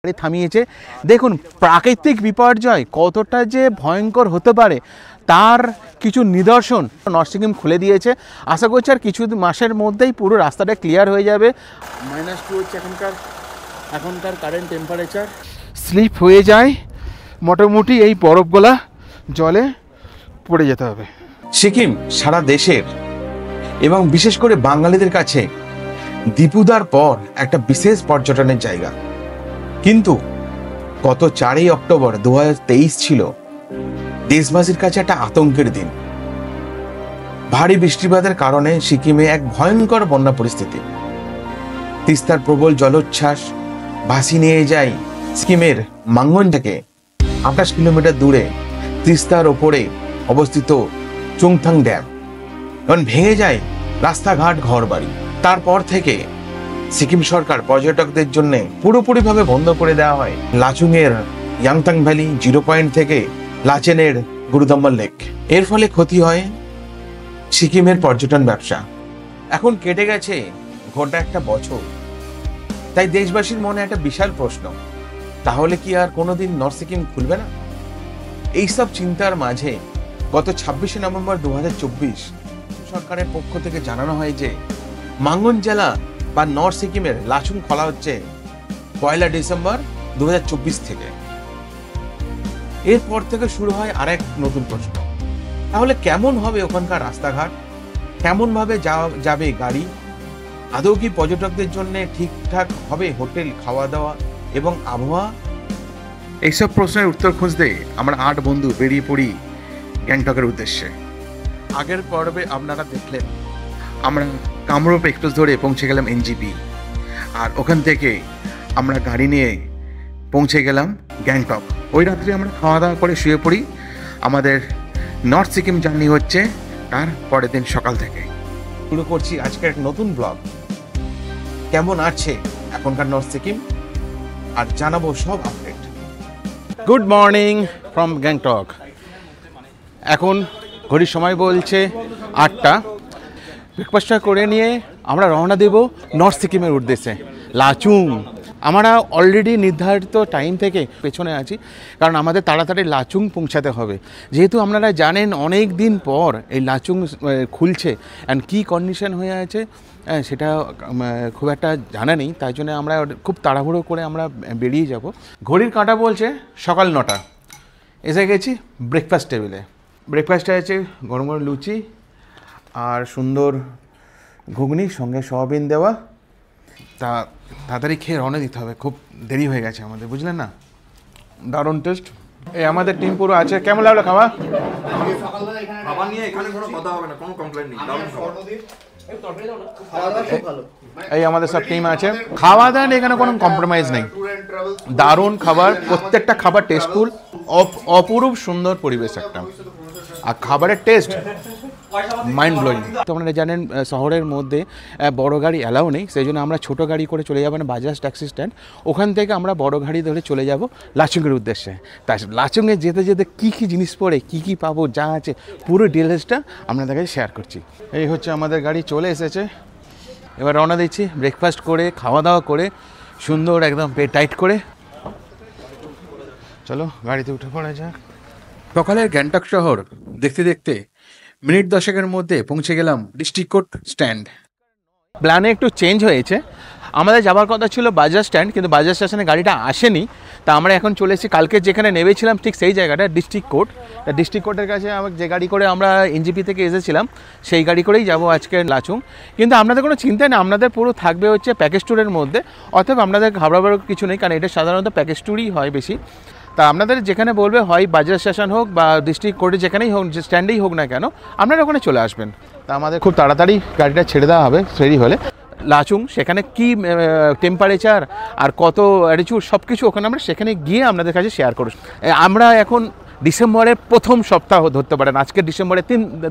গাড়ি থামিয়েছে। দেখুন প্রাকৃতিক বিপর্যয় কতটা যে ভয়ঙ্কর হতে পারে তার কিছু নিদর্শন নর্থ সিকিম খুলে দিয়েছে। আশা করছি আর কিছু মাসের মধ্যেই পুরো রাস্তাটা ক্লিয়ার হয়ে যাবে। -2 হচ্ছে এখনকার কারেন্ট টেম্পারেচার। স্লিপ হয়ে যায় মোটামুটি এই বরফগুলা জলে পড়ে যেতে হবে। সিকিম সারা দেশের এবং বিশেষ করে বাঙালিদের কাছে দীপুদার পর একটা বিশেষ পর্যটনের জায়গা। কিন্তু গত 4ই অক্টোবর 2023 ছিল দেশবাসীর কাছে একটা আতঙ্কের দিন। ভারী বৃষ্টিপাতের কারণে সিকিমে এক ভয়ঙ্কর বন্যা পরিস্থিতি। তিস্তার প্রবল জলোচ্ছ্বাস ভাসিয়ে নিয়ে যায় সিকিমের মাঙ্গন থেকে 28 কিলোমিটার দূরে তিস্তার ওপরে অবস্থিত চুংথাং ড্যাম। এখন ভেঙে যায় রাস্তাঘাট, ঘরবাড়ি। তারপর থেকে সিকিম সরকার পর্যটকদের জন্য পুরোপুরিভাবে বন্ধ করে দেওয়া হয় লাচুং এর ইয়াংথাং ভ্যালি, 0 পয়েন্ট থেকে লাচেনের গুরুদম্বল লেক। এর ফলে ক্ষতি হয় সিকিমের পর্যটন ব্যবসা। এখন কেটে গেছে গোটা একটা বছর, তাই দেশবাসীর মনে একটা বিশাল প্রশ্ন, তাহলে কি আর কোনোদিন নর্থ সিকিম খুলবে না? এইসব চিন্তার মাঝে গত 26শে নভেম্বর 2024 সরকারের পক্ষ থেকে জানানো হয় যে মাঙ্গন জেলা বা নর্থ সিকিমের লাচুং খোলা হচ্ছে 1 ডিসেম্বর 2024 থেকে। এরপর থেকে শুরু হয় আরেক নতুন প্রশ্ন, তাহলে কেমন হবে ওখানকার রাস্তাঘাট, কেমন ভাবে যাবে গাড়ি, আদৌ কি পর্যটকদের জন্য ঠিকঠাক হবে হোটেল, খাওয়া দাওয়া এবং আবহাওয়া? এইসব প্রশ্নের উত্তর খুঁজতে আমরা 8 বন্ধু বেরিয়ে পড়ি গ্যাংটকের উদ্দেশ্যে। আগের পর্বে আপনারা দেখলেন আমরা কামরূপ এক্সপ্রেস ধরে পৌঁছে গেলাম এনজিপি, আর ওখান থেকে আমরা গাড়ি নিয়ে পৌঁছে গেলাম গ্যাংটক। ওই রাত্রে আমরা খাওয়া দাওয়া করে শুয়ে পড়ি। আমাদের নর্থ সিকিম জার্নি হচ্ছে তার পরের দিন সকাল থেকে। শুরু করছি আজকের এক নতুন ব্লগ। কেমন আছে এখনকার নর্থ সিকিম আর জানাবো সব update. Good morning from Gangtok. এখন ঘড়ির সময় বলছে 8টা। ব্রেকফাস্টটা করে নিয়ে আমরা রওনা দেব নর্থ সিকিমের উদ্দেশ্যে, লাচুং। আমরা অলরেডি নির্ধারিত টাইম থেকে পেছনে আছি, কারণ আমাদের তাড়াতাড়ি লাচুং পৌঁছাতে হবে। যেহেতু আপনারা জানেন অনেক দিন পর এই লাচুং খুলছে, অ্যান্ড কী কন্ডিশন হয়ে আছে সেটা খুব একটা জানা নেই, তাই জন্য আমরা খুব তাড়াহুড়ো করে আমরা বেরিয়ে যাব। ঘড়ির কাঁটা বলছে সকাল 9টা। এসে গেছি ব্রেকফাস্ট টেবিলে। ব্রেকফাস্টে আছে গরম গরম লুচি আর সুন্দর ঘুগনি, সঙ্গে সয়াবিন দেওয়া। তা তাড়াতাড়ি খেয়ে রওনা দিতে হবে, খুব দেরি হয়ে গেছে আমাদের, বুঝলেন না? দারুণ টেস্ট। এই আমাদের টিম পুরো আছে। কেমন লাগলো খাওয়া? খাবার নিয়ে এখানে কোনো কথা হবে না, কোনো কমপ্লেইন নেই। দারুণ খাবার। এই আমাদের সব টিম আছে। খাওয়া দাওয়া নিয়ে এখানে কোনো কম্প্রোমাইজ নেই। দারুণ খাবার, প্রত্যেকটা খাবার টেস্টফুল, অপরূপ সুন্দর পরিবেশ একটা। আর খাবারের টেস্ট মাইন্ড ব্লোয়িং। তো আপনারা জানেন শহরের মধ্যে বড় গাড়ি অ্যালাউ নেই, সেই জন্য আমরা ছোটো গাড়ি করে চলে যাবো না বাজাজ ট্যাক্সি স্ট্যান্ড। ওখান থেকে আমরা বড় গাড়ি ধরে চলে যাব লাচুংয়ের উদ্দেশ্যে। তাই লাচুংয়ে যেতে যেতে কী কী জিনিস পড়ে, কী কী পাবো, যা আছে পুরো ডিটেলসটা আপনাদের কাছে শেয়ার করছি। এই হচ্ছে আমাদের গাড়ি চলে এসেছে। এবার রওনা দিচ্ছি ব্রেকফাস্ট করে, খাওয়া দাওয়া করে, সুন্দর একদম পেট টাইট করে। চলো গাড়িতে উঠে পড়া যাক। সকালের গ্যাংটক শহর দেখতে দেখতে মিনিট 10 মধ্যে পৌঁছে গেলাম ডিস্ট্রিক্ট কোর্ট স্ট্যান্ড। প্ল্যানে একটু চেঞ্জ হয়েছে। আমাদের যাওয়ার কথা ছিল বাজাজ স্ট্যান্ড, কিন্তু বাজাজ স্টেশনে গাড়িটা আসেনি। তা আমরা এখন চলে এসেছি কালকে যেখানে নেমেছিলাম ঠিক সেই জায়গাটা, ডিস্ট্রিক্ট কোর্ট। ডিস্ট্রিক্ট কোর্টের কাছে যে গাড়ি করে আমরা এনজিপি থেকে এসেছিলাম সেই গাড়ি করেই যাব আজকে লাচুং। কিন্তু আপনাদের কোনো চিন্তা নেই, আপনাদের পুরো থাকবে হচ্ছে প্যাকেজ ট্যুরের মধ্যে। অতএব আপনাদের ঘাবড়াবার কিছু নেই, কারণ এটা সাধারণত প্যাকেজ ট্যুরই হয় বেশি। তা আপনাদের যেখানে বলবে, হয় বাজাজ স্টেশন হোক বা ডিস্ট্রিক্ট কোর্টে যেখানেই হোক, যে স্ট্যান্ডেই হোক না কেন, আপনারা ওখানে চলে আসবেন। তা আমাদের খুব তাড়াতাড়ি গাড়িটা ছেড়ে দেওয়া হবে ফেরি হলে। লাচুং সেখানে কি টেম্পারেচার আর কত অ্যাটিটিউড সব কিছু ওখানে আমরা সেখানে গিয়ে আপনাদের কাছে শেয়ার করব। আমরা এখন ডিসেম্বরের প্রথম সপ্তাহ ধরতে পারেন, আজকে ডিসেম্বরের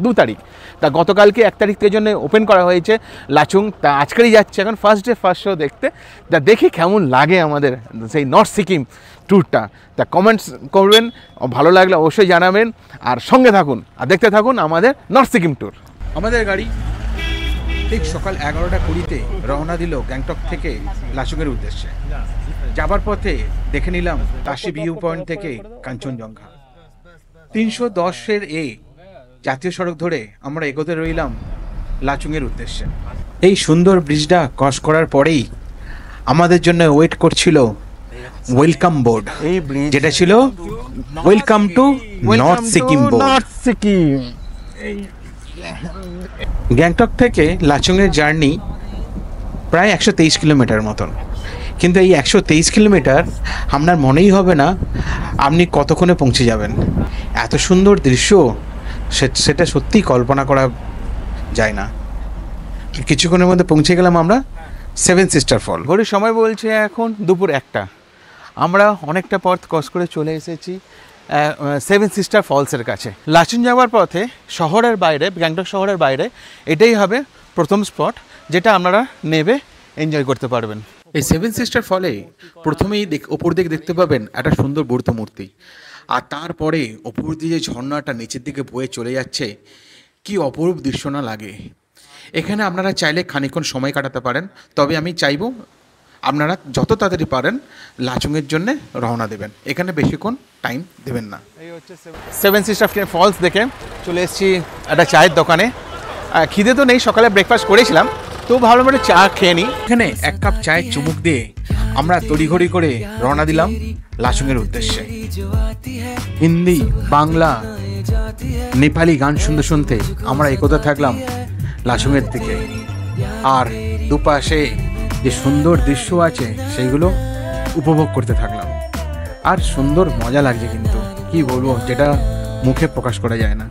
2 তারিখ। তা গতকালকে 1 তারিখের জন্য ওপেন করা হয়েছে লাচুং। তা আজকেরই যাচ্ছে এখন ফার্স্ট ডে ফার্স্ট শো দেখতে। তা দেখি কেমন লাগে আমাদের সেই নর্থ সিকিম ট্যুরটা। তা কমেন্টস করবেন, ভালো লাগলে অবশ্যই জানাবেন, আর সঙ্গে থাকুন আর দেখতে থাকুন আমাদের নর্থ সিকিম ট্যুর। আমাদের গাড়ি ঠিক সকাল 11:20 রওনা দিল গ্যাংটক থেকে লাচুংয়ের উদ্দেশ্যে। যাবার পথে দেখে নিলাম তাশি ভিউ পয়েন্ট থেকে কাঞ্চনজঙ্ঘা। 310-এর জাতীয় সড়ক ধরে আমরা এগোতে রইলাম লাচুংয়ের উদ্দেশ্যে। এই সুন্দর ব্রিজটা ক্রস করার পরেই আমাদের জন্য ওয়েট করছিল ওয়েলকাম বোর্ড, যেটা ছিল welcome to north Sikkim board. Gangtok থেকে লাচুংয়ের জার্নি প্রায় 123 কিলোমিটার মতন, কিন্তু এই 123 কিলোমিটার আপনার মনেই হবে না আপনি কতক্ষণে পৌঁছে যাবেন। এত সুন্দর দৃশ্য সেটা সত্যিই কল্পনা করা যায় না। কিছুক্ষণের মধ্যে পৌঁছে গেলাম আমরা সেভেন সিস্টার ফল। ঘড়ির সময় বলছে এখন দুপুর 1টা। আমরা অনেকটা পথ ক্রস করে চলে এসেছি সেভেন সিস্টার ফলসের কাছে। লাচুং যাওয়ার পথে শহরের বাইরে, গ্যাংটক শহরের বাইরে এটাই হবে প্রথম স্পট যেটা আপনারা নেবে এনজয় করতে পারবেন। এই সেভেন সিস্টার ফলে প্রথমেই ওপর দিকে দেখতে পাবেন একটা সুন্দর বৌদ্ধ মূর্তি, আর তারপরে ওপর দিয়ে যে ঝর্ণাটা নিচের দিকে বয়ে চলে যাচ্ছে, কি অপরূপ দৃশ্য না লাগে। এখানে আপনারা চাইলে খানিকক্ষণ সময় কাটাতে পারেন, তবে আমি চাইবো আপনারা যত তাড়াতাড়ি পারেন লাচুংয়ের জন্য রওনা দেবেন, এখানে বেশিক্ষণ টাইম দেবেন না। এই হচ্ছে সেভেন সিস্টার ফলস দেখে চলে এসেছি একটা চায়ের দোকানে। খিদে তো নেই, সকালে ব্রেকফাস্ট করেছিলাম, তো ভালো করে চা খেয়ে নিই। এখানে 1 কাপ চায়ের চুমুক দিয়ে আমরা তড়িঘড়ি করে রওনা দিলাম লাচুংয়ের উদ্দেশ্যে। হিন্দি, বাংলা, নেপালি গান শুনতে শুনতে আমরা এগোতে থাকলাম লাচুংয়ের দিকে, আর দুপাশে যে সুন্দর দৃশ্য আছে সেইগুলো উপভোগ করতে থাকলাম। আর সুন্দর মজা লাগছে, কিন্তু কি বলবো, যেটা মুখে প্রকাশ করা যায় না।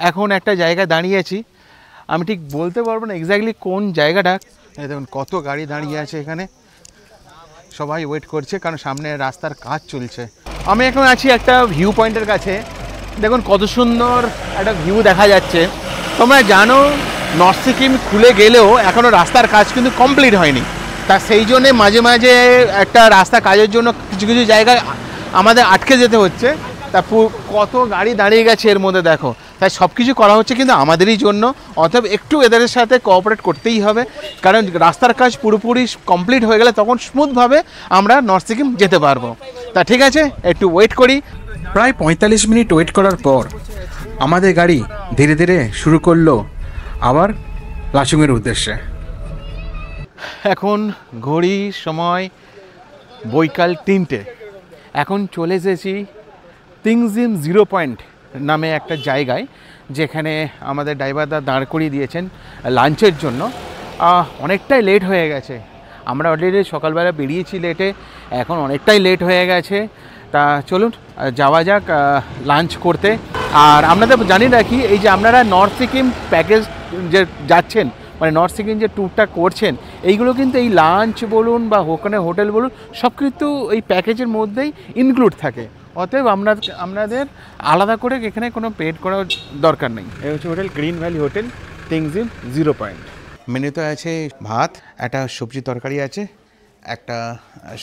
এখন একটা জায়গায় দাঁড়িয়েছি, আমি ঠিক বলতে পারবো না এক্স্যাক্টলি কোন জায়গাটা। দেখুন কত গাড়ি দাঁড়িয়ে আছে এখানে, সবাই ওয়েট করছে কারণ সামনে রাস্তার কাজ চলছে। আমি এখন আছি একটা ভিউ পয়েন্টের কাছে, দেখুন কত সুন্দর একটা ভিউ দেখা যাচ্ছে। তোমরা জানো নর্থ সিকিম খুলে গেলেও এখনও রাস্তার কাজ কিন্তু কমপ্লিট হয়নি, তা সেই জন্যে মাঝে মাঝে একটা রাস্তা কাজের জন্য কিছু কিছু জায়গায় আমাদের আটকে যেতে হচ্ছে। তা কত গাড়ি দাঁড়িয়ে গেছে এর মধ্যে দেখো, তাই সব কিছু করা হচ্ছে কিন্তু আমাদেরই জন্য। অতএব একটু এদের সাথে কোঅপারেট করতেই হবে, কারণ রাস্তার কাজ পুরোপুরি কমপ্লিট হয়ে গেলে তখন স্মুথভাবে আমরা নর্থ সিকিম যেতে পারবো। তা ঠিক আছে, একটু ওয়েট করি। প্রায় 45 মিনিট ওয়েট করার পর আমাদের গাড়ি ধীরে ধীরে শুরু করলো আবার লাচুংয়ের উদ্দেশ্যে। এখন ঘড়ির সময় বৈকাল 3টে। এখন চলে এসেছি টিংজিম 0 পয়েন্ট নামে একটা জায়গায়, যেখানে আমাদের ড্রাইভারদা দাঁড় করিয়ে দিয়েছেন লাঞ্চের জন্য। অনেকটাই লেট হয়ে গেছে, আমরা অলরেডি সকালবেলা বেরিয়েছি লেটে, এখন অনেকটাই লেট হয়ে গেছে। তা চলুন যাওয়া যাক লাঞ্চ করতে। আর আপনাদের জানি রাখি, এই যে আপনারা নর্থ সিকিম প্যাকেজ যে যাচ্ছেন, মানে নর্থ সিকিম যে ট্যুরটা করছেন, এইগুলো কিন্তু এই লাঞ্চ বলুন বা ওখানে হোটেল বলুন সব কিন্তু এই প্যাকেজের মধ্যেই ইনক্লুড থাকে। অতএব আপনাদের আলাদা করে এখানে কোনো পেড করার দরকার নেই। এই হচ্ছে hotel green valley hotel Tingchim 0 point. মেনুতে আছে ভাত, একটা সবজি তরকারি আছে, একটা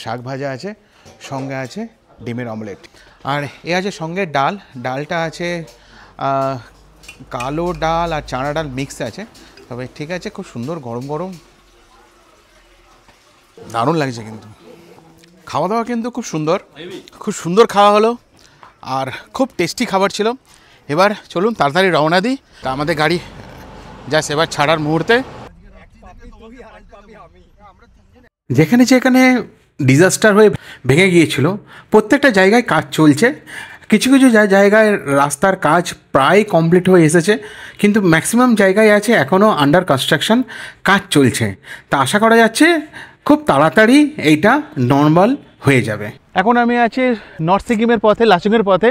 শাক ভাজা আছে, সঙ্গে আছে ডিমের অমলেট, আর এ আছে সঙ্গে ডাল। ডালটা আছে কালো ডাল আর চানা ডাল মিক্স আছে, তবে ঠিক আছে, খুব সুন্দর গরম গরম, দারুণ লাগছে। কিন্তু খাওয়া দাওয়া কিন্তু খুব সুন্দর খাওয়া হলো, আর খুব টেস্টি খাবার ছিল। এবার চলুন তাড়াতাড়ি রওনা দিই। তা আমাদের গাড়ি জাস্ট এবার ছাড়ার মুহূর্তে। যেখানে যেখানে ডিজাস্টার হয়ে ভেঙে গিয়েছিল প্রত্যেকটা জায়গায় কাজ চলছে। কিছু কিছু জায়গায় রাস্তার কাজ প্রায় কমপ্লিট হয়ে এসেছে, কিন্তু ম্যাক্সিমাম জায়গায় আছে এখনও আন্ডার কনস্ট্রাকশন, কাজ চলছে। তা আশা করা যাচ্ছে খুব তাড়াতাড়ি এইটা নর্মাল হয়ে যাবে। এখন আমি আছি নর্থ সিকিমের পথে, লাচুংয়ের পথে।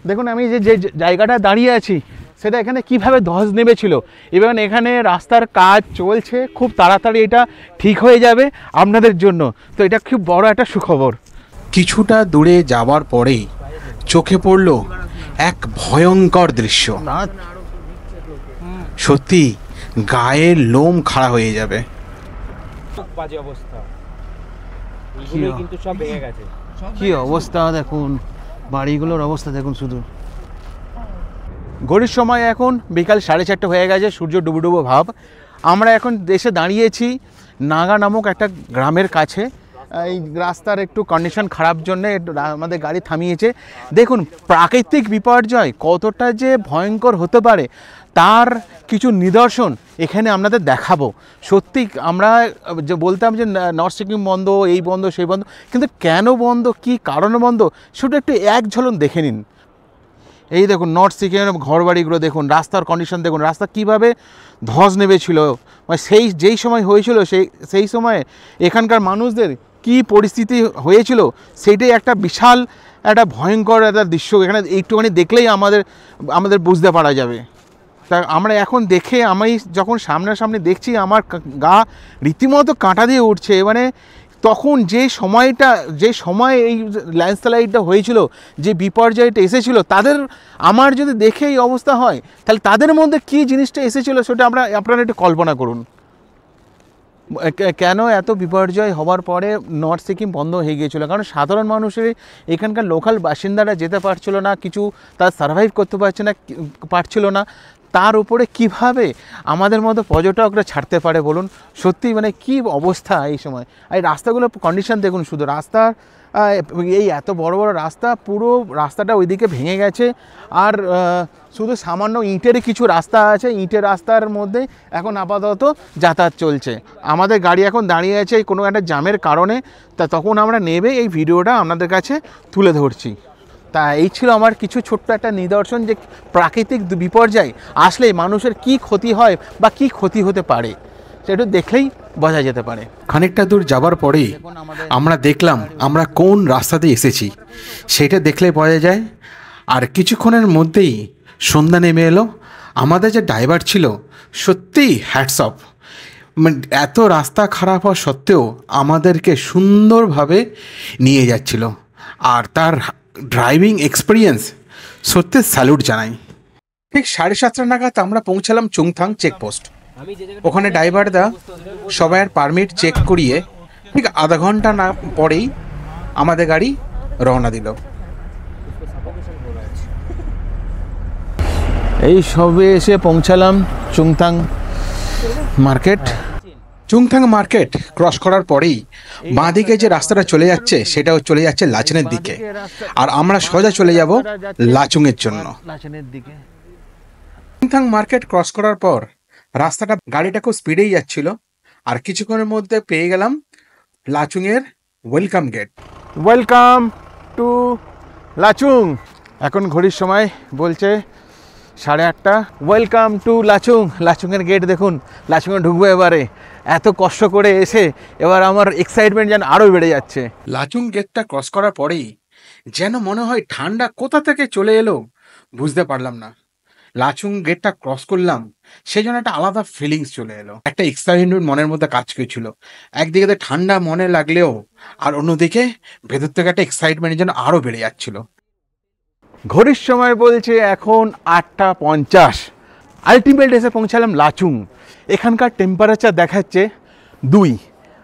দেখুন আমি যে জায়গাটা দাঁড়িয়ে আছি সেটা এখানে কিভাবে ধস নেমেছিল, এবং এখানে রাস্তার কাজ চলছে, খুব তাড়াতাড়ি এটা ঠিক হয়ে যাবে আপনাদের জন্য। তো এটা খুব বড় একটা সুখবর। কিছুটা দূরে যাওয়ার পরেই চোখে পড়ল এক ভয়ঙ্কর দৃশ্য। সত্যি গায়ের লোম খাড়া হয়ে যাবে। বাজে অবস্থা, এগুলো কিন্তু সব ভেঙে গেছে। কি অবস্থা দেখুন, বাড়িগুলোর অবস্থা দেখুন শুধু। ঘড়ির সময় এখন বিকাল 4:30 হয়ে গেছে, সূর্য ডুবো ডুবো ভাব। আমরা এখন দেশে দাঁড়িয়েছি নাগা নামক একটা গ্রামের কাছে। এই রাস্তার একটু কন্ডিশন খারাপ জন্যে আমাদের গাড়ি থামিয়েছে। দেখুন প্রাকৃতিক বিপর্যয় কতটা যে ভয়ঙ্কর হতে পারে তার কিছু নিদর্শন এখানে আপনাদের দেখাবো। সত্যি আমরা যে বলতাম যে নর্থ সিকিম বন্ধ, এই বন্ধ সেই বন্ধ, কিন্তু কেন বন্ধ, কী কারণে বন্ধ, সেটা একটু এক ঝলক দেখে নিন। এই দেখুন নর্থ সিকিমের ঘরবাড়িগুলো দেখুন, রাস্তার কন্ডিশন দেখুন, রাস্তা কীভাবে ধস নেমেছিল, মানে যেই সময় হয়েছিল সেই সময়ে এখানকার মানুষদের কী পরিস্থিতি হয়েছিল সেইটাই একটা বিশাল একটা ভয়ঙ্কর একটা দৃশ্য। এখানে একটুখানি দেখলেই আমাদের বুঝতে পারা যাবে। তা আমরা এখন দেখে আমি যখন সামনাসামনি দেখছি আমার গা রীতিমতো কাঁটা দিয়ে উঠছে। মানে তখন যে সময় এই ল্যান্ডস্লাইডটা হয়েছিল, যে বিপর্যয়টা এসেছিলো, আমার যদি দেখে এই অবস্থা হয় তাহলে তাদের মধ্যে কী জিনিসটা এসেছিলো সেটা আপনারা একটু কল্পনা করুন। কেন এত বিপর্যয় হওয়ার পরে নর্থ সিকিম বন্ধ হয়ে গিয়েছিল? কারণ সাধারণ মানুষের এখানকার লোকাল বাসিন্দারা যেতে পারছিল না, কিছু তার সার্ভাইভ করতে পারছিল না। তার উপরে কিভাবে আমাদের মতো পর্যটকরা ছাড়তে পারে বলুন? সত্যি মানে কি অবস্থা এই সময়। এই রাস্তাগুলো কন্ডিশন দেখুন, শুধু রাস্তার এই এত বড় বড় রাস্তা, পুরো রাস্তাটা ওইদিকে ভেঙে গেছে। আর শুধু সামান্য ইটের কিছু রাস্তা আছে, ইটের রাস্তার মধ্যে এখন আপাতত যাতায়াত চলছে। আমাদের গাড়ি এখন দাঁড়িয়ে আছে কোনো একটা জ্যামের কারণে, তা তখন আমরা নেবে এই ভিডিওটা আপনাদের কাছে তুলে ধরছি। তা এই ছিল আমার কিছু ছোট্ট একটা নিদর্শন যে প্রাকৃতিক বিপর্যয় আসলে মানুষের কি ক্ষতি হয় বা কি ক্ষতি হতে পারে সেটা দেখলেই বোঝা যেতে পারে। খানিকটা দূর যাবার পরেই আমরা দেখলাম আমরা কোন রাস্তা দিয়ে এসেছি, সেটা দেখলে বোঝা যায়। আর কিছুক্ষণের মধ্যেই সন্ধ্যা নেমে এলো। আমাদের যে ড্রাইভার ছিল সত্যিই হ্যাটস অফ, মানে এত রাস্তা খারাপ হওয়া সত্ত্বেও আমাদেরকে সুন্দরভাবে নিয়ে যাচ্ছিল। আর তার ড্রাইভিং এক্সপিরিয়েন্স সত্যি স্যালুট জানাই। ঠিক 7:30 নাগাদ আমরা পৌঁছালাম চুংথাং চেকপোস্ট। ওখানে ড্রাইভারদা সবাইয়ের পারমিট চেক করিয়ে ঠিক আধা ঘন্টা না পরেই আমাদের গাড়ি রওনা দিল। এই সবে এসে পৌঁছালাম Chungthang market. Chungthang market cross করার পরেই বাঁদিকে যে রাস্তাটা চলে যাচ্ছে সেটাও চলে যাচ্ছে লাচেনের দিকে, আর আমরা সোজা চলে যাব লাচুংয়ের জন্য। চুংথাং মার্কেট ক্রস করার পর রাস্তাটা গাড়িটা খুব স্পিডেই যাচ্ছিল, আর কিছুক্ষণের মধ্যে পেয়ে গেলাম লাচুংয়ের welcome gate. Welcome to Lachung. এখন ঘড়ির সময় বলছে 8:30। Welcome to Lachung. লাচুংয়ের গেট দেখুন, লাচুংয়ে ঢুকবো এবারে। এত কষ্ট করে এসে এবার আমার এক্সাইটমেন্ট যেন আরও বেড়ে যাচ্ছে। লাচুং গেটটা ক্রস করার পরেই যেন মনে হয় ঠান্ডা কোথা থেকে চলে এলো বুঝতে পারলাম না। লাচুং গেটটা ক্রস করলাম, সেই জন্য একটা আলাদা ফিলিংস চলে এলো, একটা এক্সাইটমেন্ট মনের মধ্যে কাজ করছিল। একদিকে তো ঠান্ডা মনে লাগলেও আর অন্যদিকে ভেতর থেকে একটা এক্সাইটমেন্ট যেন আরও বেড়ে যাচ্ছিল। ঘড়ির সময় বলছে এখন 8:50। আলটিমেট এসে পৌঁছালাম লাচুং। এখানকার টেম্পারেচার দেখাচ্ছে 2।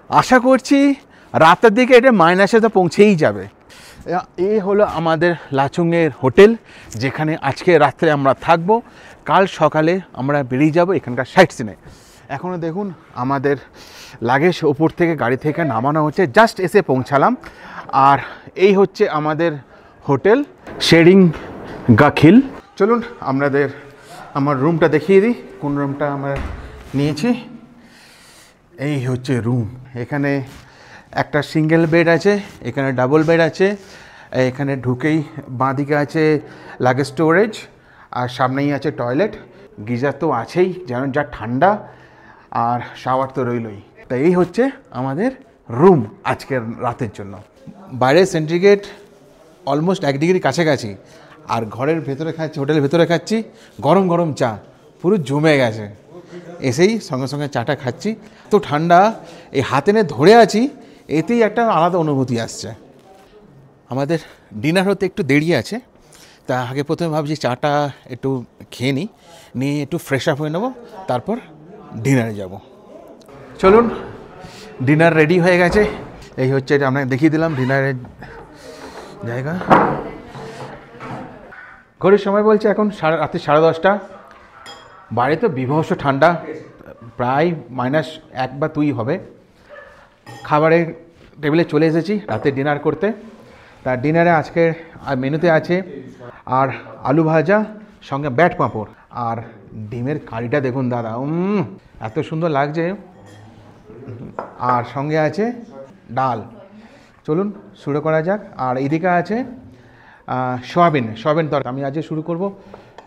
আশা করছি রাতের দিকে এটা মাইনাসে তো পৌঁছেই যাবে। এই হলো আমাদের লাচুংয়ের হোটেল, যেখানে আজকে রাত্রে আমরা থাকবো। কাল সকালে আমরা বেরিয়ে যাব এখানকার সাইট সিনে। এখনও দেখুন আমাদের লাগেজ ওপর থেকে গাড়ি থেকে নামানো হচ্ছে, জাস্ট এসে পৌঁছালাম। আর এই হচ্ছে আমাদের হোটেল শেরিং গাখিল। চলুন আমার রুমটা দেখিয়ে দিই, কোন রুমটা আমরা নিয়েছি। এই হচ্ছে রুম। এখানে একটা সিঙ্গেল বেড আছে, এখানে ডাবল বেড আছে। এখানে ঢুকেই বাঁদিকে আছে লাগেজ স্টোরেজ, আর সামনেই আছে টয়লেট। গিজার তো আছেই, যেন যা ঠান্ডা, আর শাওয়ার তো রইলই। তো এই হচ্ছে আমাদের রুম আজকের রাতের জন্য। বাইরের সেন্টিগ্রেড অলমোস্ট 1 ডিগ্রি কাছাকাছি, আর ঘরের ভেতরে খাচ্ছি, হোটেলের ভেতরে খাচ্ছি গরম গরম চা, পুরো জমে গেছে। এসেই সঙ্গে সঙ্গে চাটা খাচ্ছি। তো ঠান্ডা, এই হাতে নিয়ে ধরে আছি, এতেই একটা আলাদা অনুভূতি আসছে। আমাদের ডিনার হতে একটু দেরি আছে, তা আগে প্রথমে ভাবছি চাটা একটু খেয়ে নিয়ে একটু ফ্রেশ আপ হয়ে নেবো, তারপর ডিনারে যাব। চলুন, ডিনার রেডি হয়ে গেছে। এই হচ্ছে, এটা আপনাকে দেখিয়ে দিলাম ডিনারের জায়গা। ঘড়ির সময় বলছে এখন রাত্রি 10:30। বাইরে তো বিভৎস ঠান্ডা, প্রায় -1 বা 2 হবে। খাবারের টেবিলে চলে এসেছি রাতে ডিনার করতে। তার ডিনারে আজকে মেনুতে আছে আর আলু ভাজা, সঙ্গে ব্যাট পাঁপড়, আর ডিমের কারিটা দেখুন দাদা, এত সুন্দর লাগছে। আর সঙ্গে আছে ডাল। চলুন শুরু করা যাক। আর এদিকে আছে সয়াবিন তরকারি। আমি আজকে শুরু করব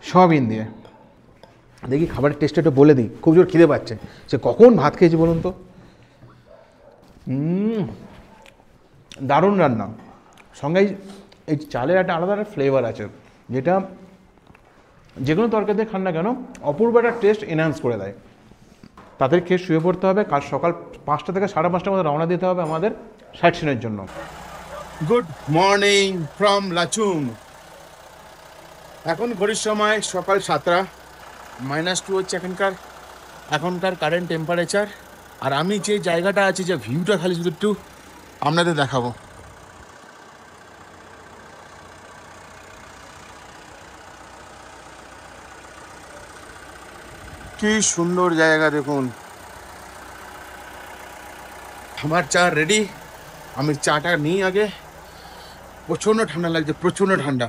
সয়াবিন দিয়ে। দেখি খাবারের টেস্টটা একটু বলে দিই, খুব জোর খিদে পাচ্ছে। সে কখন ভাত খেয়েছি বলুন তো। দারুণ রান্না। সঙ্গে এই চালের একটা আলাদা একটা ফ্লেভার আছে, যেটা যে কোনো তরকারিতে খান না কেন অপূর্ব একটা টেস্ট এনহ্যান্স করে দেয়। তাদের খেয়ে শুয়ে পড়তে হবে, কাল সকাল 5টা থেকে 5:30টার মধ্যে রওনা দিতে হবে আমাদের সাইট সিনের জন্য। Good morning from Lachung. এখন ঘড়ির সময় সকাল 7টা, -2 হচ্ছে এখনকার কারেন্ট টেম্পারেচার। আর আমি যে জায়গাটা আছি, যে ভিউটা খালি শুধু একটু আপনাদের দেখাবো। কি সুন্দর জায়গা দেখুন। আমার চা রেডি, আমি চাটা নিই আগে। প্রচন্ড ঠান্ডা লাগছে, প্রচন্ড ঠান্ডা।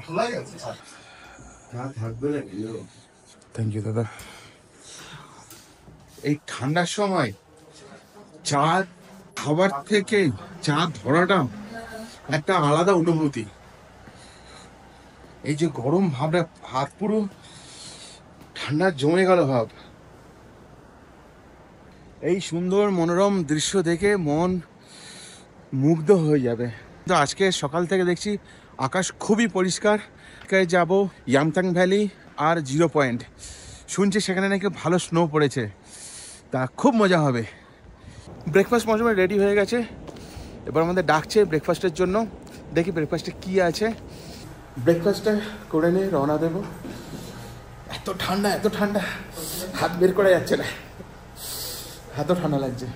থ্যাংক ইউ দাদা। এই ঠান্ডার সময় চা খাবার থেকে চা ধরাটা একটা আলাদা অনুভূতি। এই যে গরম ভাবটা, হাত পুরো ঠান্ডা জমে গেল ভাব। এই সুন্দর মনোরম দৃশ্য দেখে মন মুগ্ধ হয়ে যাবে। তো আজকে সকাল থেকে দেখছি আকাশ খুবই পরিষ্কার। যাব ইয়ামথাং ভ্যালি আর 0 পয়েন্ট। শুনছি সেখানে নাকি ভালো স্নো পড়েছে, তা খুব মজা হবে। ব্রেকফাস্ট মৌসুমে রেডি হয়ে গেছে, এবার আমাদের ডাকছে ব্রেকফাস্টের জন্য। দেখি ব্রেকফাস্টে কী আছে। ব্রেকফাস্টটা করে নিয়ে রওনা দেবো। এত ঠান্ডা হাত বের করা যাচ্ছে না, এত ঠান্ডা লাগছে।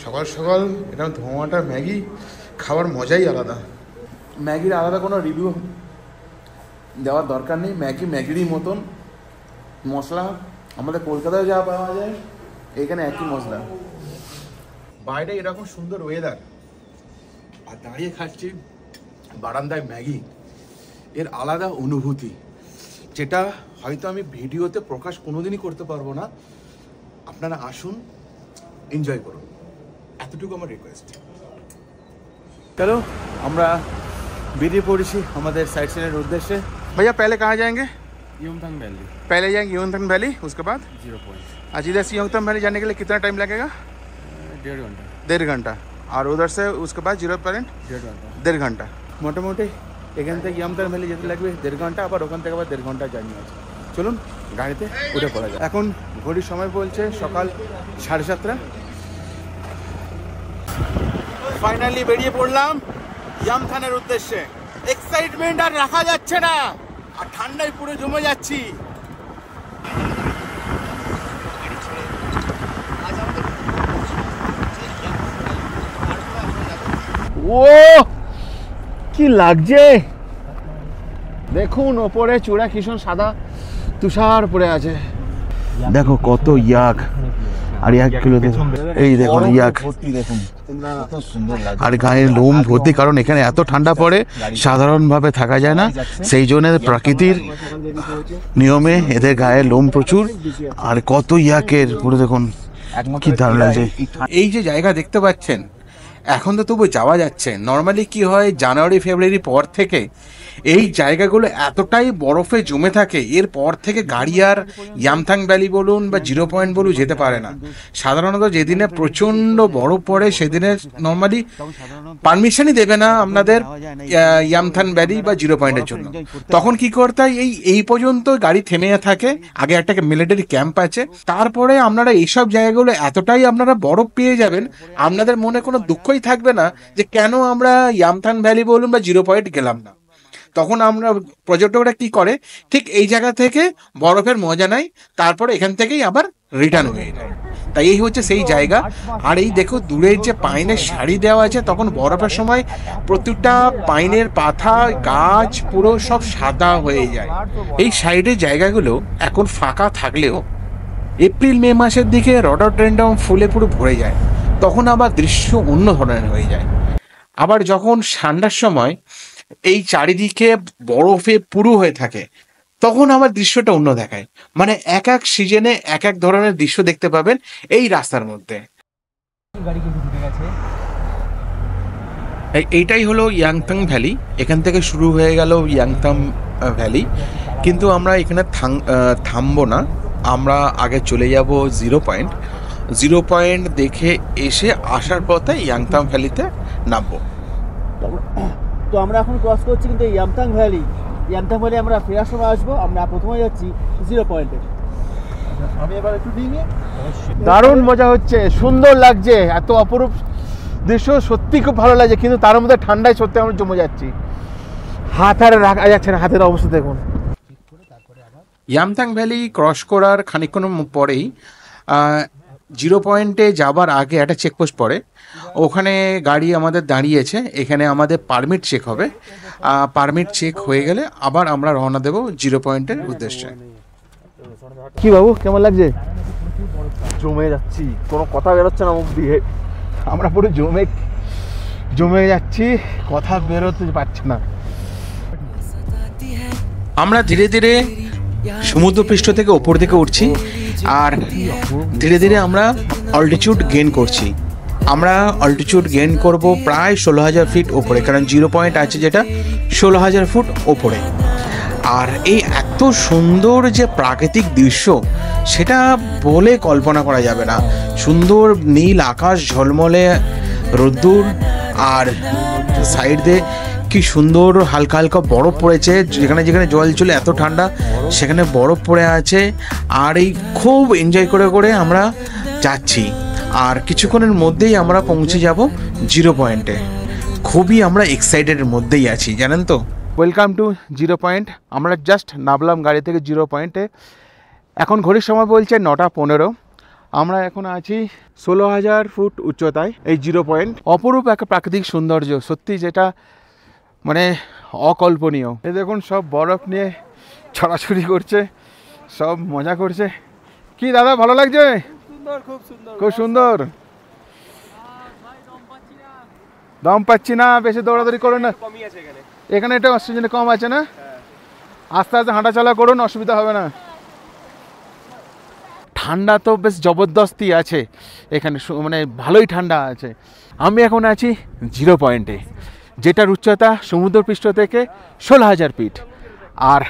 সকাল সকাল এরকম ধোঁয়াটা ম্যাগি খাওয়ার মজাই আলাদা। ম্যাগির আলাদা কোনো রিভিউ দেওয়ার দরকার নেই। ম্যাগিরই মতন মশলা আমাদের কলকাতায় যা পাওয়া যায়, এখানে একই মশলা। বাইরে এরকম সুন্দর ওয়েদার, আর দাঁড়িয়ে খাচ্ছি বারান্দায় ম্যাগি, এর আলাদা অনুভূতি, যেটা হয়তো আমি ভিডিওতে প্রকাশ কোনোদিনই করতে পারবো না। আপনারা আসুন, এনজয় করুন, এতটুকু আমার রিকোয়েস্ট। চলো আমরা বেরিয়ে পড়েছি আমাদের साइट सीन उद्देश्य। भैया पहले कहाँ जाएंगे? यमथांग वैली। पहले जाएंगे यमथांग वैली, उसके बाद 0 पॉइंट। आज इधर से यमथांग वैली जाने के लिए कितना टाइम लगेगा? 1.5 घंटा। 1.5 घंटा। और उधर से उसके बाद 0 पॉइंट 1.5 घंटा। 1.5 घंटा। মোটামুটি এখান থেকে ইয়ামথাং ভ্যালি যেতে লাগবে 1.5 ঘন্টা, আবার ওখান থেকে আবার 1.5 ঘন্টা জার্নি আছে। চলুন গাড়িতে উঠে পড়া যায়। এখন ঘড়ির সময় বলছে সকাল 7:30। ফাইনালি বেরিয়ে পড়লাম ইয়ামথাংয়ের উদ্দেশ্যে। এক্সাইটমেন্ট আর রাখা যাচ্ছে না, আর ঠান্ডায় পুরো জমে যাচ্ছি। ও কি লাগছে দেখুন, ওপরে চূড়া কিশোর সাদা তুষার পড়ে আছে। দেখো কত ইয়াক, আর ইয়াক গুলো এই দেখুন ইয়াক, আর গায়ের লোম ভর্তি, কারণ এখানে এত ঠান্ডা পড়ে সাধারণভাবে থাকা যায় না, সেই জন্য প্রকৃতির নিয়মে এদের গায়ে লোম প্রচুর। আর কত ইয়াকের পুরো দেখুন, কি দারুণ লাগছে। এই যে জায়গা দেখতে পাচ্ছেন, এখন তো তবু যাওয়া যাচ্ছে। নর্মালি কি হয়, জানুয়ারি ফেব্রুয়ারি পর থেকে এই জায়গাগুলো এতটাই বরফে জমে থাকে, এর পর থেকে গাড়ি আর ইয়ামথাং ভ্যালি বলুন বা 0 পয়েন্ট বলুন যেতে পারে না। সাধারণত যেদিনে প্রচণ্ড বরফ পড়ে সেদিনে নর্মালি পারমিশনই দেবে না আপনাদের ইয়ামথাং ভ্যালি বা 0 পয়েন্টের জন্য। তখন কি করতে হয়, এই পর্যন্ত গাড়ি থেমে থাকে। আগে একটা মিলিটারি ক্যাম্প আছে, তারপরে আপনারা এইসব জায়গাগুলো এতটাই আপনারা বরফ পেয়ে যাবেন, আপনাদের মনে কোনো দুঃখই থাকবে না যে কেন আমরা ইয়ামথাং ভ্যালি বলুন বা 0 পয়েন্ট গেলাম না। তখন আমরা পর্যটকরা কি করে, ঠিক এই জায়গা থেকে বরফের মজা নেয়, তারপরে এখান থেকেই আবার রিটার্ন হয়ে যায়। তাই এই হচ্ছে সেই জায়গা। আর এই দেখো দূরের যে পাইনের শাড়ি দেওয়া আছে, তখন বরফের সময় প্রত্যেকটা পাইনের পাতা গাছ পুরো সব সাদা হয়ে যায়। এই সাইডের জায়গাগুলো এখন ফাঁকা থাকলেও এপ্রিল মে মাসের দিকে রডোডেন্ড্রন ফুলে পুরো ভরে যায়, তখন আবার দৃশ্য অন্য ধরনের হয়ে যায়। আবার যখন ঠান্ডার সময় এই চারিদিকে বরফে পুরো হয়ে থাকে, তখন আবার দৃশ্যটা অন্য দেখায়। মানে এক এক সিজনে এক এক ধরনের দৃশ্য দেখতে পাবেন এই রাস্তার মধ্যে। এইটাই হলো ইয়াংথাং ভ্যালি। এখান থেকে শুরু হয়ে গেল ইয়াংথাং ভ্যালি, কিন্তু আমরা এখানে থামবো না, আমরা আগে চলে যাব জিরো পয়েন্ট দেখে এসে আসার পথে ইয়াংথাং ভ্যালিতে নামবো। তো আমরা এখন ক্রস করছি কিন্তু ইয়ামথাং ভ্যালি আমরা ফেরার সময় আসবো। আমরা প্রথমে যাচ্ছি 0 পয়েন্টে। আমি এবার একটু নিয়ে দারুণ মজা হচ্ছে, সুন্দর লাগছে, এত অপরূপ দৃশ্য, সত্যি খুব ভালো লাগছে। কিন্তু তার মধ্যে ঠান্ডায় সত্যি আমরা জমে যাচ্ছি, হাত আর রাখা যাচ্ছে না, হাতের অবস্থা দেখুন। ইয়ামথাং ভ্যালি ক্রস করার খানিকক্ষণ পরেই 0 পয়েন্টে যাবার আগে একটা চেকপোস্ট পড়ে, ওখানে গাড়ি আমাদের দাঁড়িয়েছে। এখানে আমাদের পারমিট চেক হবে, পারমিট চেক হয়ে গেলে আবার আমরা রওনা দেব 0 পয়েন্টের উদ্দেশ্যে। কি বাবু, কেমন লাগছে? জমে যাচ্ছি, কোনো কথা বেরোচ্ছে না মুখ দিয়ে, আমরা পুরো জমে যাচ্ছি, কথা বেরোতে পারছে না। আমরা ধীরে ধীরে সমুদ্রপৃষ্ঠ থেকে ওপর দিকে উঠছি, আর ধীরে ধীরে আমরা অল্টিটিউড গেইন করছি। আমরা অল্টিটিউড গেইন করব প্রায় 16,000 ফিট ওপরে, কারণ 0 পয়েন্ট আছে যেটা 16,000 ফুট ওপরে। আর এই এত সুন্দর যে প্রাকৃতিক দৃশ্য, সেটা বলে কল্পনা করা যাবে না। সুন্দর নীল আকাশ, ঝলমলে রোদ্দুর, আর সাইড দিয়ে কি সুন্দর হালকা হালকা বরফ পড়েছে, যেখানে যেখানে জল ছিল এত ঠান্ডা সেখানে বরফ পড়ে আছে। আর এই খুব এনজয় করে করে আমরা যাচ্ছি, আর কিছুক্ষণের মধ্যেই আমরা পৌঁছে যাব 0 পয়েন্টে। খুবই আমরা এক্সাইটেডের মধ্যেই আছি, জানেন তো। Welcome to 0 point. আমরা জাস্ট নামলাম গাড়ি থেকে 0 পয়েন্টে। এখন ঘড়ির সময় বলছে 9:15। আমরা এখন আছি 16,000 ফুট উচ্চতায়, এই 0 পয়েন্ট। অপরূপ একটা প্রাকৃতিক সৌন্দর্য, সত্যি যেটা মানে অকল্পনীয়। এই দেখুন সব বরফ নিয়ে ছড়াছড়ি করছে, সব মজা করছে। কি দাদা, ভালো লাগছে? খুব সুন্দর। দম পাচ্ছি না, বেশি দৌড়াদৌড়ি করো না, এখানে এটা অক্সিজেন কম আছে না, আস্তে আস্তে হাঁটাচলা করুন, অসুবিধা হবে না। ঠান্ডা তো বেশ জবরদস্তি আছে এখানে, মানে ভালোই ঠান্ডা আছে। আমি এখন আছি 0 পয়েন্টে, যেটার উচ্চতা সমুদ্রপৃষ্ঠ থেকে 16,000 ফিট, আর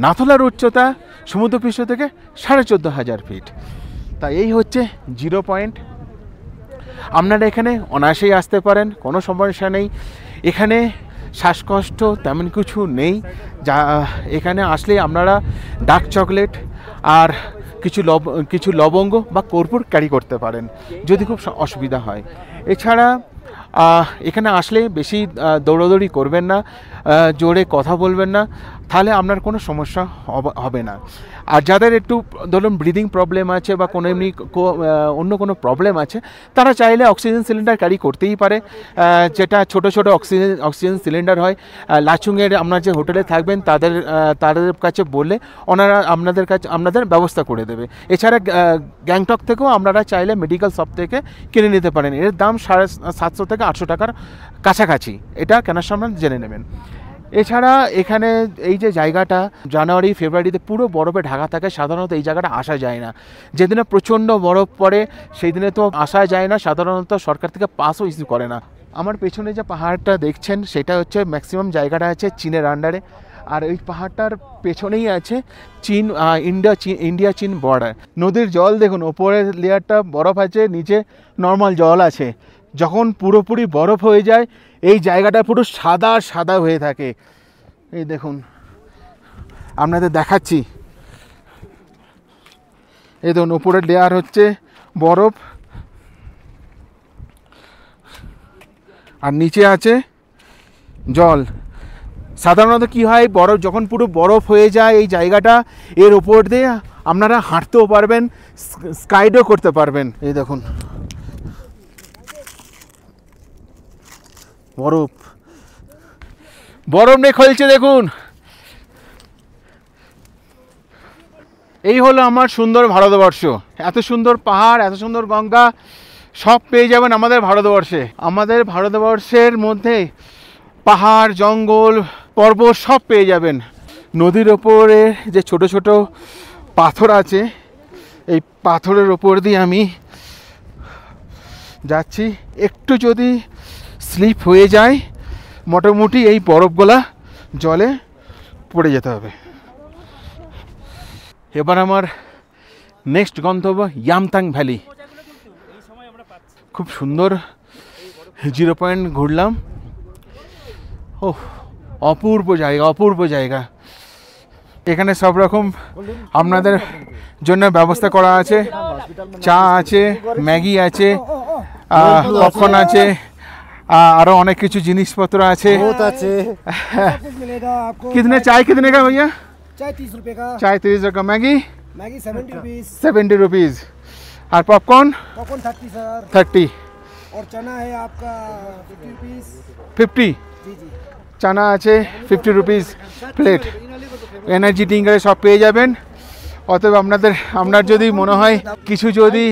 নাথুলার উচ্চতা সমুদ্রপৃষ্ঠ থেকে 14,500 ফিট। তাই এই হচ্ছে 0 পয়েন্ট। আপনারা এখানে অনায়াসেই আসতে পারেন, কোনো সমস্যা নেই। এখানে শ্বাসকষ্ট তেমন কিছু নেই। যা এখানে আসলে আপনারা ডার্ক চকলেট আর কিছু লবঙ্গ বা কর্পূর ক্যারি করতে পারেন যদি খুব অসুবিধা হয়। এছাড়া এখানে আসলে বেশি দৌড়াদৌড়ি করবেন না, জোরে কথা বলবেন না, তাহলে আপনার কোনো সমস্যা হবে না। আর যাদের একটু ধরুন ব্রিদিং প্রবলেম আছে বা কোনো এমনি অন্য কোনো প্রবলেম আছে, তারা চাইলে অক্সিজেন সিলিন্ডার ক্যারি করতেই পারে, যেটা ছোট ছোট অক্সিজেন সিলিন্ডার হয়। লাচুংয়ের আপনার যে হোটেলে থাকবেন তাদের কাছে বললে ওনারা আপনাদের ব্যবস্থা করে দেবে। এছাড়া গ্যাংটক থেকেও আপনারা চাইলে মেডিকেল শপ থেকে কিনে নিতে পারেন। এর দাম 750 থেকে 800 টাকার কাছাকাছি, এটা কেনার সময় জেনে নেবেন। এছাড়া এখানে এই যে জায়গাটা জানুয়ারি ফেব্রুয়ারিতে পুরো বরফে ঢাকা থাকে, সাধারণত এই জায়গাটা আসা যায় না। যেদিনে প্রচণ্ড বরফ পড়ে সেই দিনে তো আসা যায় না, সাধারণত সরকার থেকে পাসও ইস্যু করে না। আমার পেছনে যে পাহাড়টা দেখছেন সেটা হচ্ছে ম্যাক্সিমাম জায়গাটা আছে চীনের আন্ডারে, আর এই পাহাড়টার পেছনেই আছে ইন্ডিয়া চীন বর্ডার। নদীর জল দেখুন, ওপরের লেয়ারটা বরফ আছে, নিচে নর্মাল জল আছে। যখন পুরোপুরি বরফ হয়ে যায় এই জায়গাটা পুরো সাদা সাদা হয়ে থাকে। এই দেখুন আপনাদের দেখাচ্ছি, এই দেখুন উপরের লেয়ার হচ্ছে বরফ আর নিচে আছে জল। সাধারণত কি হয়, বরফ যখন পুরো বরফ হয়ে যায় এই জায়গাটা, এর ওপর দিয়ে আপনারা হাঁটতেও পারবেন, স্কাইডও করতে পারবেন। এই দেখুন বরফ, বরফ নেই খলছে দেখুন। এই হলো আমার সুন্দর ভারতবর্ষ। এত সুন্দর পাহাড়, এত সুন্দর গঙ্গা সব পেয়ে যাবেন আমাদের ভারতবর্ষে। আমাদের ভারতবর্ষের মধ্যে পাহাড়, জঙ্গল, পর্বত সব পেয়ে যাবেন। নদীর ওপরে যে ছোট ছোট পাথর আছে, এই পাথরের ওপর দিয়ে আমি যাচ্ছি। একটু যদি স্লিপ হয়ে যায় মোটামুটি এই বরফগুলা জলে পড়ে যেতে হবে। এবার আমার নেক্সট গন্তব্য ইয়ামথাং ভ্যালি। খুব সুন্দর 0 পয়েন্ট ঘুরলাম। ও অপূর্ব জায়গা, অপূর্ব জায়গা। এখানে সব রকম আপনাদের জন্য ব্যবস্থা করা আছে। চা আছে, ম্যাগি আছে, পপকর্ন আছে, আরো অনেক কিছু জিনিসপত্র আছে। कितने चाय कितने का भैया? चाय 30 रुपए का, चाय 30 रुपये, मैगी मैगी 70 रुपीज, 70 रुपीज़, और पॉपकॉर्न पॉपकॉर्न 30 सर, 30, और चना है आपका 50 रुपीज। 50 जी जी, চানা আছে 50 রুপিস প্লেট। এনার্জি ড্রিঙ্কারে সব পেয়ে যাবেন। অতএব আপনার যদি মনে হয় কিছু যদি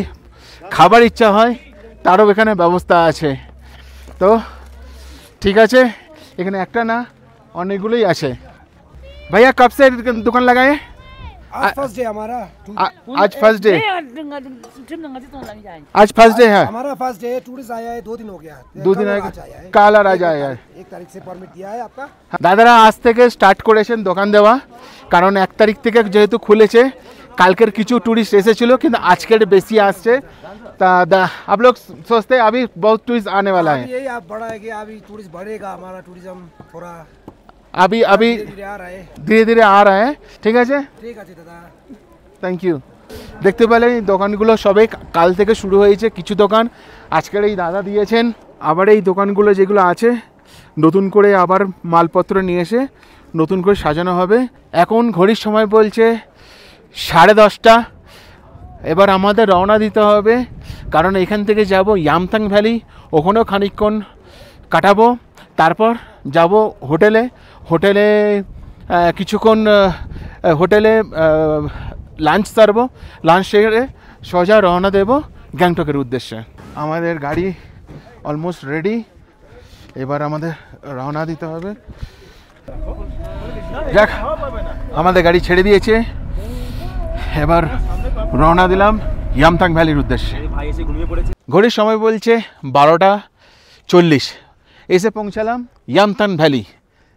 খাবার ইচ্ছা হয় তারও এখানে ব্যবস্থা আছে। তো ঠিক আছে, এখানে একটা না অনেকগুলোই আছে। ভাইয়া कब से दुकान लगाए? आज फर्स्ट डे हमारा, आज फर्स्ट डे, आज फर्स्ट डे है। हमारा फर्स्ट डे। टूरिस्ट आया है 2 दिन हो गया, 2 दिन कल आएगा, आज आया है। কাল আর আজ আয়া। 1 तारीख से परमिट दिया है आपका। দাদারা আজ থেকে স্টার্ট করেছেন দোকান দেওয়া, কারণ 1 তারিখ থেকে যেহেতু খুলেছে। কালকের কিছু টুরিস্ট এসেছিল কিন্তু আজকের বেশি আসছে। তা आप लोग सोचते हैं अभी बहुत टूरिस्ट आने वाला है? यही आप बड़ा है कि अभी टूरिस्ट बढ़ेगा, हमारा टूरिज्म थोड़ा अभी धीरे आ रहा है। ধীরে ধীরে आ रहा है। ঠিক আছে, ठीक है दादा, থ্যাংক ইউ। দেখতে পেলেন এই দোকানগুলো সবে কাল থেকে শুরু হয়েছে। কিছু দোকান আজকের এই দাদা দিয়েছেন। আবার এই দোকানগুলো যেগুলো আছে নতুন করে আবার মালপত্র নিয়ে এসে নতুন করে সাজানো হবে। এখন ঘড়ির সময় বলছে 10:30। এবার আমাদের রওনা দিতে হবে, কারণ এখান থেকে যাব ইয়ামথাং ভ্যালি, ওখানেও খানিকক্ষণ কাটাবো। তারপর যাব হোটেলে। হোটেলে কিছুক্ষণ হোটেলে লাঞ্চ সারবো। লাঞ্চ সেরে সোজা রওনা দেব গ্যাংটকের উদ্দেশ্যে। আমাদের গাড়ি অলমোস্ট রেডি, এবার আমাদের রওনা দিতে হবে। যাক, আমাদের গাড়ি ছেড়ে দিয়েছে, এবার রওনা দিলাম ইয়ামথাং ভ্যালির উদ্দেশ্যে। ঘড়ির সময় বলছে 12:40। এসে পৌঁছালাম ইয়ামথাং ভ্যালি,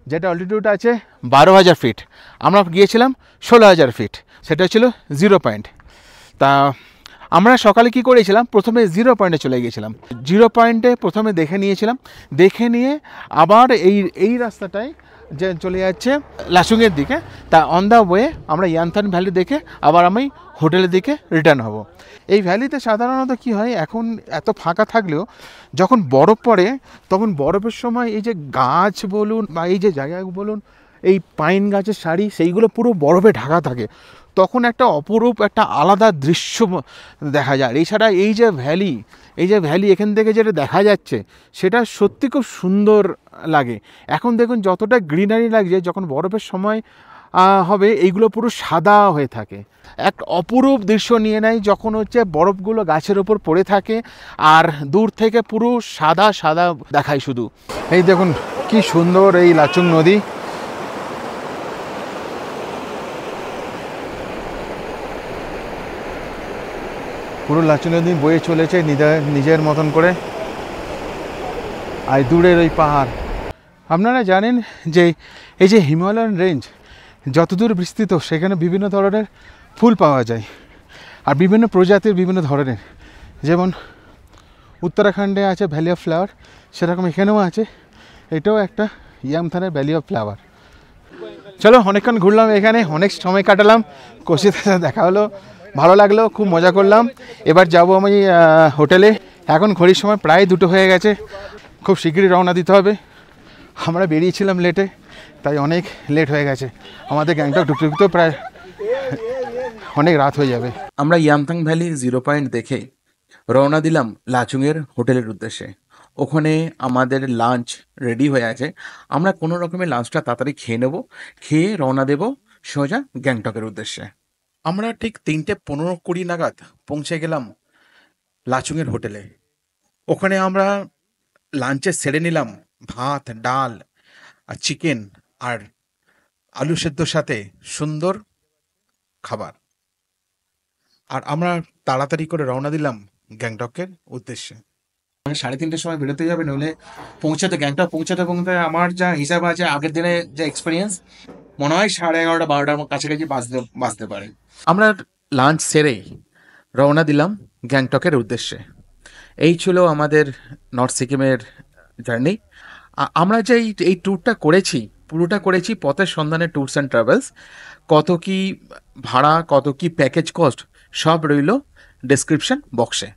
যেটা অল্টিটিউড আছে 12,000 ফিট। আমরা গিয়েছিলাম 16,000 ফিট, সেটা ছিল 0 পয়েন্ট। তা আমরা সকালে কি করেছিলাম, প্রথমে 0 পয়েন্টে চলে গিয়েছিলাম। 0 পয়েন্টে প্রথমে দেখে নিয়েছিলাম, দেখে নিয়ে আবার এই রাস্তাটায় যে চলে যাচ্ছে লাচুংয়ের দিকে। তা অন দ্য ওয়ে আমরা ইয়ামথাং ভ্যালি দেখে আবার আমি হোটেলের দিকে রিটার্ন হব। এই ভ্যালিতে সাধারণত কি হয়, এখন এত ফাঁকা থাকলেও যখন বরফ পড়ে তখন বরফের সময় এই যে গাছ বলুন বা এই যে জায়গা বলুন, এই পাইন গাছের সারি সেইগুলো পুরো বরফে ঢাকা থাকে। তখন একটা অপরূপ একটা আলাদা দৃশ্য দেখা যায়। এছাড়া এই যে ভ্যালি এখান থেকে যেটা দেখা যাচ্ছে সেটা সত্যি খুব সুন্দর লাগে। এখন দেখুন যতটা গ্রিনারি লাগছে, যখন বরফের সময় হবে এইগুলো পুরো সাদা হয়ে থাকে। এক অপরূপ দৃশ্য নিয়ে নেয় যখন হচ্ছে বরফগুলো গাছের ওপর পড়ে থাকে আর দূর থেকে পুরো সাদা সাদা দেখায় শুধু। এই দেখুন কি সুন্দর এই লাচুং নদী। পুরো লাচুং নদী বয়ে চলেছে নিজের মতন করে। আর দূরের ওই পাহাড়। আপনারা জানেন যে এই যে হিমালয়ান রেঞ্জ যতদূর বিস্তৃত, সেখানে বিভিন্ন ধরনের ফুল পাওয়া যায় আর বিভিন্ন প্রজাতির বিভিন্ন ধরনের। যেমন উত্তরাখণ্ডে আছে ভ্যালি অফ ফ্লাওয়ার, সেরকম এখানেও আছে। এটাও একটা ইয়ামথাংয়ের ভ্যালি অফ ফ্লাওয়ার। চলো, অনেকক্ষণ ঘুরলাম এখানে, অনেক সময় কাটালাম, কৌশিকের সাথে দেখা হলো, ভালো লাগলো, খুব মজা করলাম। এবার যাব আমি হোটেলে। এখন ঘড়ির সময় প্রায় 2টো হয়ে গেছে, খুব শীঘ্রই রওনা দিতে হবে। আমরা বেরিয়েছিলাম লেটে, তাই অনেক লেট হয়ে গেছে আমাদের। গ্যাংটক ঢুকতে প্রায় অনেক রাত হয়ে যাবে। আমরা ইয়ামথাং ভ্যালি 0 পয়েন্ট দেখে রওনা দিলাম লাচুংয়ের হোটেলের উদ্দেশ্যে। ওখানে আমাদের লাঞ্চ রেডি হয়ে আছে, আমরা কোনো রকমের লাঞ্চটা তাড়াতাড়ি খেয়ে নেব, খেয়ে রওনা দেব সোজা গ্যাংটকের উদ্দেশ্যে। আমরা ঠিক 3:15-20 নাগাদ পৌঁছে গেলাম লাচুংয়ের হোটেলে। ওখানে আমরা লাঞ্চে সেরে নিলাম ভাত, ডাল আর চিকেন আর আলু সেদ্ধর সাথে সুন্দর খাবার। আর আমরা তাড়াতাড়ি করে রওনা দিলাম গ্যাংটকের উদ্দেশ্যে। 3:30 সময় বেরোতে যাবে, নইলে গ্যাংটক পৌঁছাতে আমার যা হিসাব আছে, আগের দিনে যে এক্সপিরিয়েন্স, মনে হয় 11:30-12টার কাছাকাছি বাজতে পারে। আমরা লাঞ্চ সেরে রওনা দিলাম গ্যাংটকের উদ্দেশ্যে। এই ছিল আমাদের নর্থ সিকিমের জার্নি। আমরা যে এই ট্যুরটা করেছি, পুরোটা করেছি পথের সন্ধানে ট্যুরস অ্যান্ড ট্রাভেলস। কত কি ভাড়া, কত কি প্যাকেজ কস্ট, সব রইল ডেসক্রিপশন বক্সে।